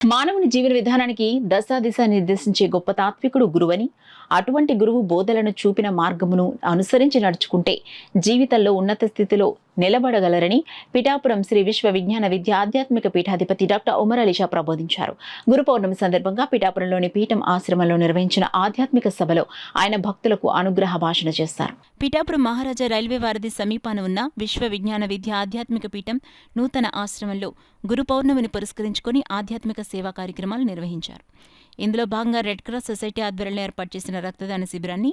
మానవుని జీవన విధానానికి దశ నిర్దేశించే గొప్ప తాత్వికుడు గురువని, అటువంటి గురువు బోధలను చూపిన మార్గమును అనుసరించి నడుచుకుంటే జీవితంలో ఉన్నత స్థితిలో నిలబడగలరని పిఠాపురం శ్రీ విశ్వ విజ్ఞాన విద్య ఆధ్యాత్మిక పీఠాధిపతి డాక్టర్ ఉమర్ అలీషా ప్రబోధించారు. గురు పౌర్ణమి సందర్భంగా పిఠాపురంలోని పీఠం ఆశ్రమంలో నిర్వహించిన ఆధ్యాత్మిక సభలో ఆయన భక్తులకు అనుగ్రహ భాషణ చేశారు. పిఠాపురం మహారాజా రైల్వే వారధి సమీపాన ఉన్న విశ్వ విజ్ఞాన విద్య ఆధ్యాత్మిక పీఠం నూతన ఆశ్రమంలో గురు పౌర్ణమిని పురస్కరించుకుని ఆధ్యాత్మిక సేవా కార్యక్రమాలు నిర్వహించారు. ఇందులో భాగంగా రెడ్ క్రాస్ సొసైటీ ఆధ్వర్యంలో ఏర్పాటు చేసిన రక్తదాన శిబిరాన్ని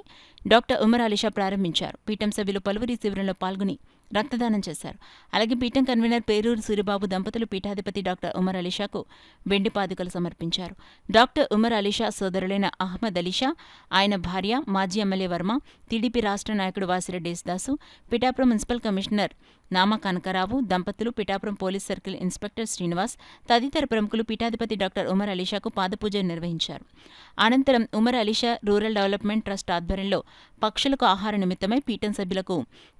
డాక్టర్ ఉమర్ అలీషా ప్రారంభించారు. పీఠం సభ్యులు పలువురు ఈ శిబిరంలో పాల్గొని రక్తదానం చేశారు. అలాగే పీఠం కన్వీనర్ పేరూరు సూరిబాబు దంపతులు పీఠాధిపతి డాక్టర్ ఉమర్ అలీషాకు వెండి పాదుకలు సమర్పించారు. డాక్టర్ ఉమర్ అలీషా సోదరులైన అహ్మద్ అలీషా, ఆయన భార్య మాజీ ఎమ్మెల్యే వర్మ, టీడీపీ రాష్ట్ర నాయకుడు వాసిరెడ్డి యేసుదాసు, పిఠాపురం మున్సిపల్ కమిషనర్ నామా కనకారావు దంపతులు, Pithapuram police circle inspector Srinivas తదితర ప్రముఖులు పీఠాధిపతి డాక్టర్ ఉమర్ అలీషాకు పాదపూజ నిర్వహించారు. అనంతరం Umar Alisha rural development trust ఆధ్వర్యంలో పక్షులకు ఆహార నిమిత్తమై పీఠం సభ్యులకు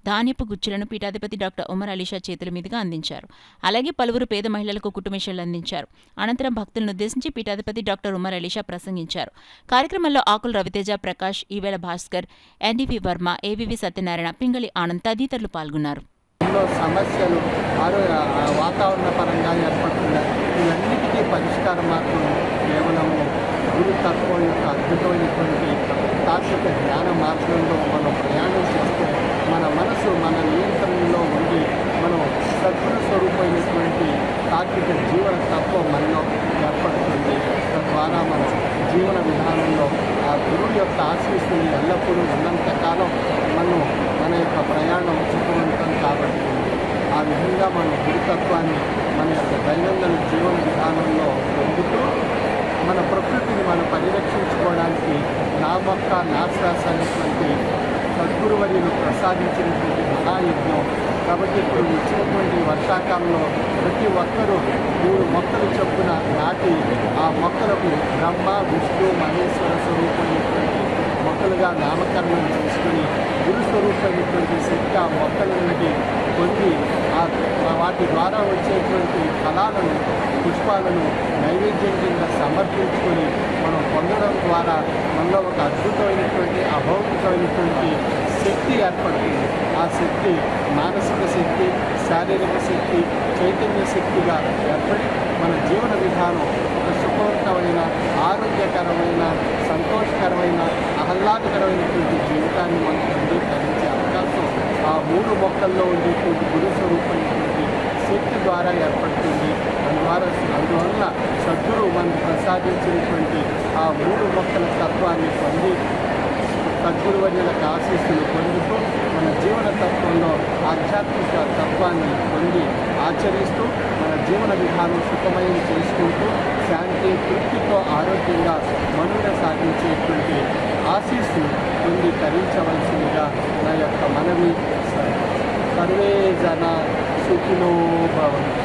ధాన్యపు గుచ్చులను పీఠాధిపతి డాక్టర్ ఉమర్ అలీషా చేతుల మీదుగా అందించారు. అలాగే పలువురు పేద మహిళలకు కుటుంబేషన్లు అందించారు. అనంతరం భక్తులను ఉద్దేశించి పీఠాధిపతి డాక్టర్ ఉమర్ అలీషా ప్రసంగించారు. కార్యక్రమంలో ఆకుల రవితేజ, ప్రకాష్, ఈవేళ భాస్కర్, ఎన్డీవీ వర్మ, ఏవీవీ సత్యనారాయణ, పింగళి ఆనంద్ తదితరులు పాల్గొన్నారు. సమస్యలు వాతావరణ పరంగా ఏర్పడుతున్నాయి. ఇవన్నిటికీ పరిష్కార మార్గం కేవలం గురుతత్వం యొక్క అద్భుతమైనటువంటి తాత్విక జ్ఞాన మార్గంలో మనం ప్రయాణం చేస్తే మన మనసు మన నియంత్రణలో ఉండి మనం సద్గురు స్వరూపమైనటువంటి తాత్విక జీవన తత్వం మనలో ఏర్పడుతుంది. తద్వారా మన జీవన విధానంలో ఆ గురువు యొక్క ఆశీస్సుని ఎల్లప్పుడూ ఉన్నంతకాలం మన యొక్క ప్రయాణం సుఖవంతం కాబట్టి ఆ విధంగా మన గురుతత్వాన్ని మన యొక్క దైనందిన జీవన విధానంలో పొందుతూ మన ప్రకృతిని మనం పరిరక్షించుకోవడానికి నా మొక్క నా శ్వాస అనేటువంటి సద్గురువర్యులు ప్రసాదించినటువంటి మహాయజ్ఞం. కాబట్టి ఇప్పుడు వచ్చినటువంటి వర్షాకాలంలో ప్రతి ఒక్కరూ 3 మొక్కలు చొప్పున నాటి ఆ మొక్కలకు బ్రహ్మ, విష్ణు, మహేశ్వర స్వరూపమైనటువంటి మొక్కలుగా నామకరణం చేసుకుని గురు స్వరూపమైనటువంటి శక్తి ఆ మొక్కల నుండి పొంది వాటి ద్వారా వచ్చేటువంటి ఫలాలను, పుష్పాలను నైవేద్యం కింద సమర్పించుకొని మనం పొందడం ద్వారా మనలో ఒక అద్భుతమైనటువంటి అభౌతికమైనటువంటి శక్తి ఏర్పడుతుంది. ఆ శక్తి మానసిక శక్తి, శారీరక శక్తి, చైతన్య శక్తిగా ఏర్పడి మన జీవన విధానం ఒక సుఖవంతమైన, ఆరోగ్యకరమైన, సంతోషకరమైన, ఆహ్లాదకరమైనటువంటి జీవితాన్ని మనం అంగీకరించే అవకాశం ఆ 3 మొక్కల్లో ఉండేటువంటి గురు స్వరూపమైనటువంటి శక్తి ద్వారా ఏర్పడుతుంది. అందువల్ల సద్గురు మనకు ప్రసాదించినటువంటి ఆ 3 మొక్కల తత్వాన్ని పొంది సద్గురువర్యులకు ఆశీస్సులు పొందుతూ మన జీవన తత్వంలో ఆధ్యాత్మిక తత్వాన్ని పొంది ఆచరిస్తూ మన జీవన విధానం సుఖమయం చేసుకుంటూ శాంతి, తృప్తితో ఆరోగ్యంగా మనుగడ సాగించేటువంటి ఆశీస్సులు పొంది తరించవలసిందిగా నా యొక్క మనవి. సర్వే జన సుఖినో భవంతు.